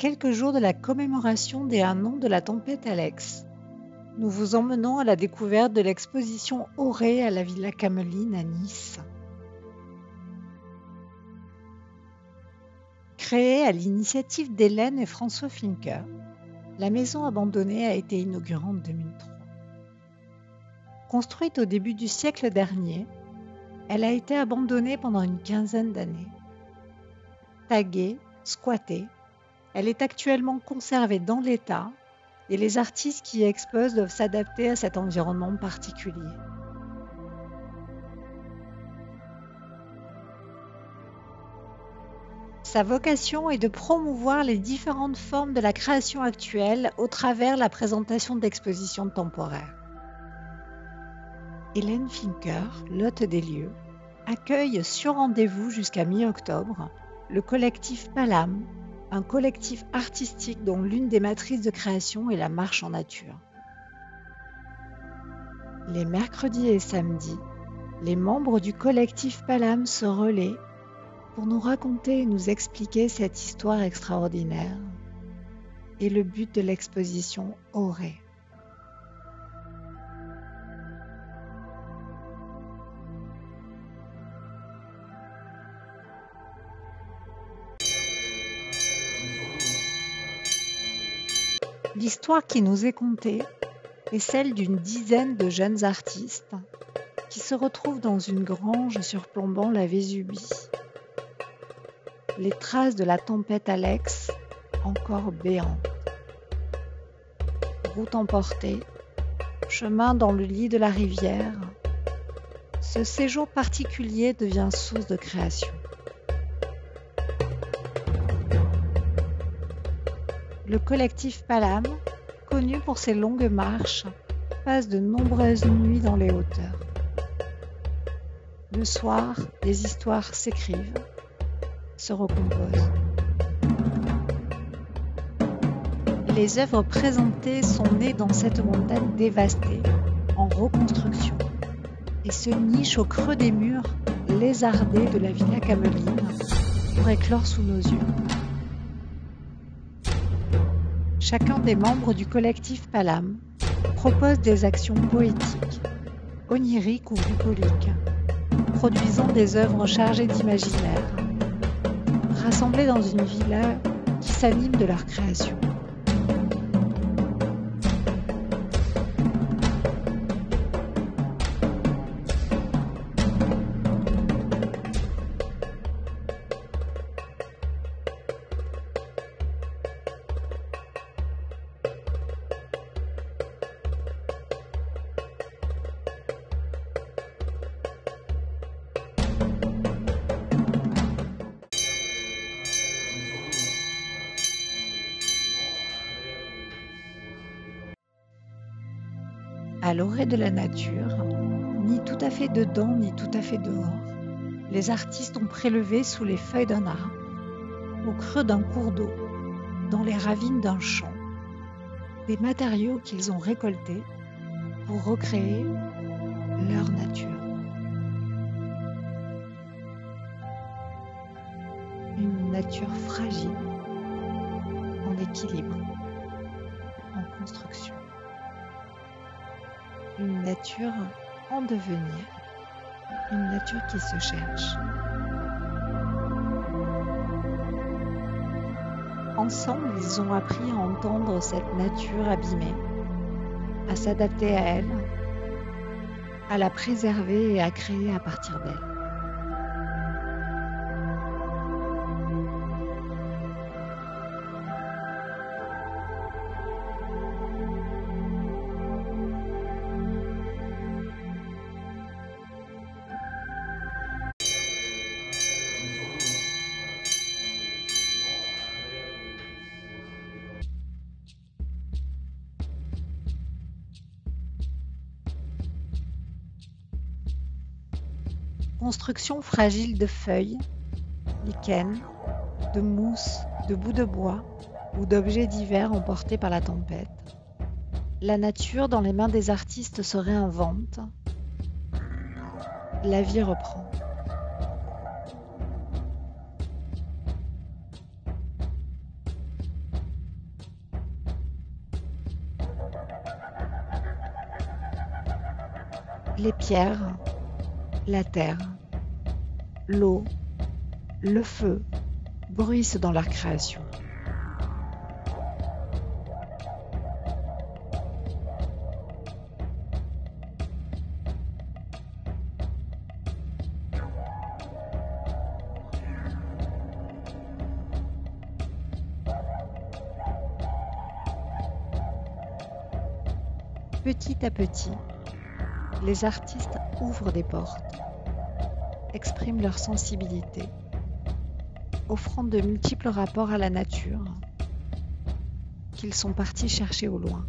quelques jours de la commémoration des 1 an de la tempête Alex, nous vous emmenons à la découverte de l'exposition Auré à la Villa Cameline à Nice. Créée à l'initiative d'Hélène et François Fincker, la maison abandonnée a été inaugurée en 2003. Construite au début du siècle dernier, elle a été abandonnée pendant une quinzaine d'années. Taguée, squattée, elle est actuellement conservée dans l'état et les artistes qui y exposent doivent s'adapter à cet environnement particulier. Sa vocation est de promouvoir les différentes formes de la création actuelle au travers la présentation d'expositions temporaires. Hélène Fincker, l'hôte des lieux, accueille sur rendez-vous jusqu'à mi-octobre le collectif Palam, un collectif artistique dont l'une des matrices de création est la marche en nature. Les mercredis et samedis, les membres du collectif Palam se relaient pour nous raconter et nous expliquer cette histoire extraordinaire et le but de l'exposition Auré. L'histoire qui nous est contée est celle d'une dizaine de jeunes artistes qui se retrouvent dans une grange surplombant la Vésubie. Les traces de la tempête Alex, encore béantes. Route emportée, chemin dans le lit de la rivière, ce séjour particulier devient source de création. Le collectif Palam, connu pour ses longues marches, passe de nombreuses nuits dans les hauteurs. Le soir, des histoires s'écrivent, se recomposent. Les œuvres présentées sont nées dans cette montagne dévastée, en reconstruction, et se nichent au creux des murs lézardés de la Villa Cameline pour éclore sous nos yeux. Chacun des membres du collectif Palam propose des actions poétiques, oniriques ou bucoliques, produisant des œuvres chargées d'imaginaire, rassemblées dans une villa qui s'anime de leur création. À l'orée de la nature, ni tout à fait dedans, ni tout à fait dehors, les artistes ont prélevé sous les feuilles d'un arbre, au creux d'un cours d'eau, dans les ravines d'un champ, des matériaux qu'ils ont récoltés pour recréer leur nature. Une nature fragile, en équilibre, en construction. Une nature en devenir, une nature qui se cherche. Ensemble, ils ont appris à entendre cette nature abîmée, à s'adapter à elle, à la préserver et à créer à partir d'elle. Construction fragile de feuilles, lichens, de mousse, de bouts de bois ou d'objets divers emportés par la tempête. La nature, dans les mains des artistes, se réinvente. La vie reprend. Les pierres, la terre, l'eau, le feu bruissent dans leur création. Petit à petit, les artistes ouvrent des portes, expriment leur sensibilité, offrant de multiples rapports à la nature qu'ils sont partis chercher au loin.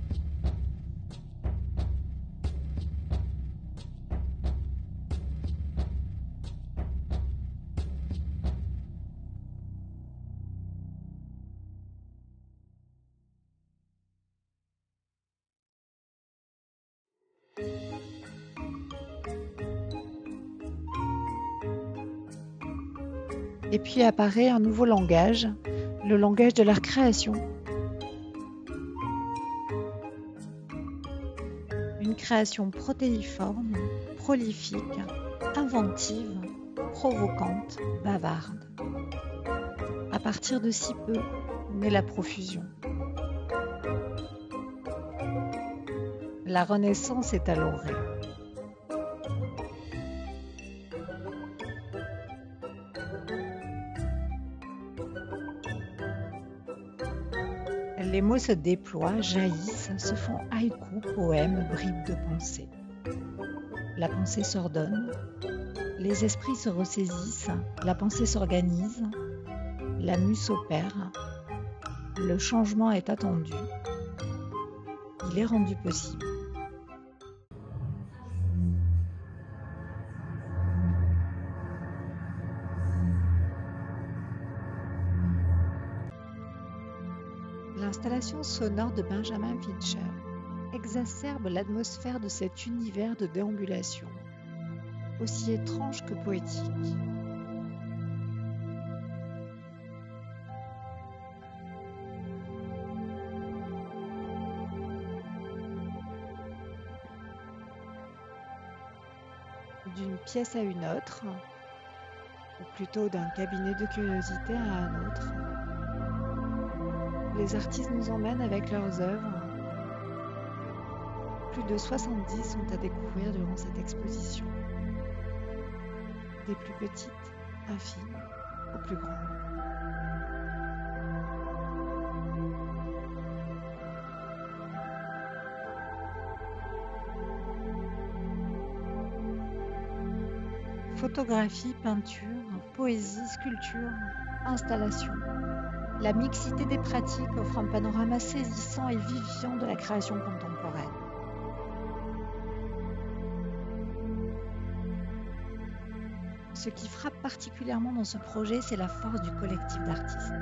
Et puis apparaît un nouveau langage, le langage de leur création. Une création protéiforme, prolifique, inventive, provocante, bavarde. À partir de si peu naît la profusion. La Renaissance est à l'orée. Les mots se déploient, jaillissent, se font haïkus, poèmes, bribes de pensée. La pensée s'ordonne, les esprits se ressaisissent, la pensée s'organise, la mue s'opère, le changement est attendu, il est rendu possible. L'installation sonore de Benjamin Fincher exacerbe l'atmosphère de cet univers de déambulation, aussi étrange que poétique. D'une pièce à une autre, ou plutôt d'un cabinet de curiosité à un autre, les artistes nous emmènent avec leurs œuvres. Plus de 70 sont à découvrir durant cette exposition. Des plus petites, infimes, aux plus grandes. Photographie, peinture, poésie, sculpture, installation. La mixité des pratiques offre un panorama saisissant et vivifiant de la création contemporaine. Ce qui frappe particulièrement dans ce projet, c'est la force du collectif d'artistes.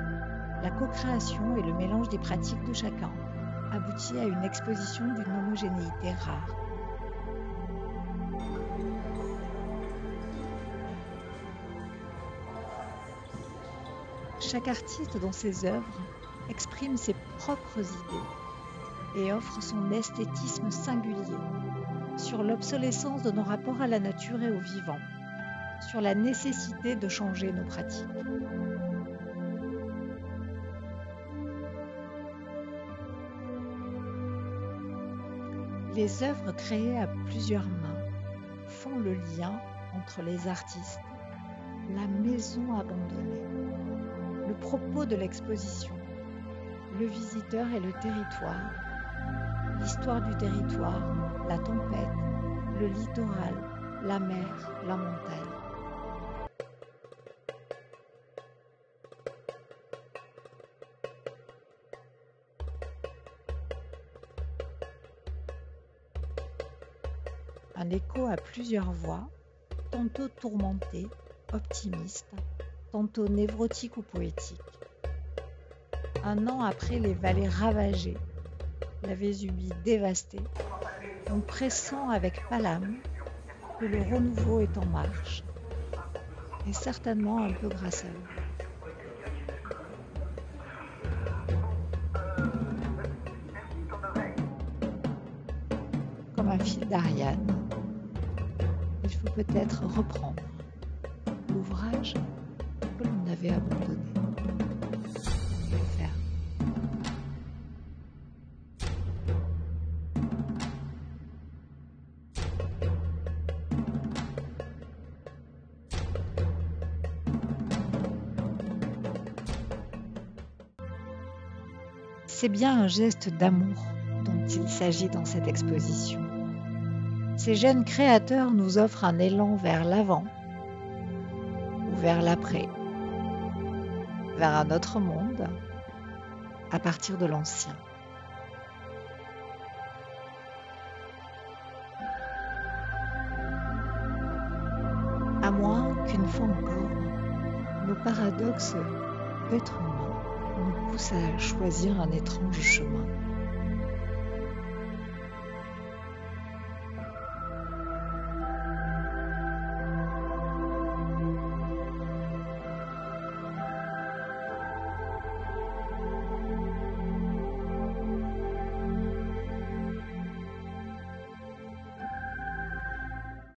La co-création et le mélange des pratiques de chacun aboutit à une exposition d'une homogénéité rare. Chaque artiste dans ses œuvres exprime ses propres idées et offre son esthétisme singulier sur l'obsolescence de nos rapports à la nature et au vivant, sur la nécessité de changer nos pratiques. Les œuvres créées à plusieurs mains font le lien entre les artistes, la maison abandonnée, le propos de l'exposition, le visiteur et le territoire, l'histoire du territoire, la tempête, le littoral, la mer, la montagne. Un écho à plusieurs voix, tantôt tourmenté, optimiste, tantôt névrotique ou poétique. Un an après les vallées ravagées, la Vésubie dévastée, on pressent avec Palame que le renouveau est en marche, et certainement un peu grâce à eux. Comme un fil d'Ariane, il faut peut-être reprendre l'ouvrage que l'on avait abandonné. Et le faire. C'est bien un geste d'amour dont il s'agit dans cette exposition. Ces jeunes créateurs nous offrent un élan vers l'avant ou vers l'après, vers un autre monde à partir de l'ancien. À moins qu'une fois encore, nos paradoxes d'êtres humains nous poussent à choisir un étrange chemin.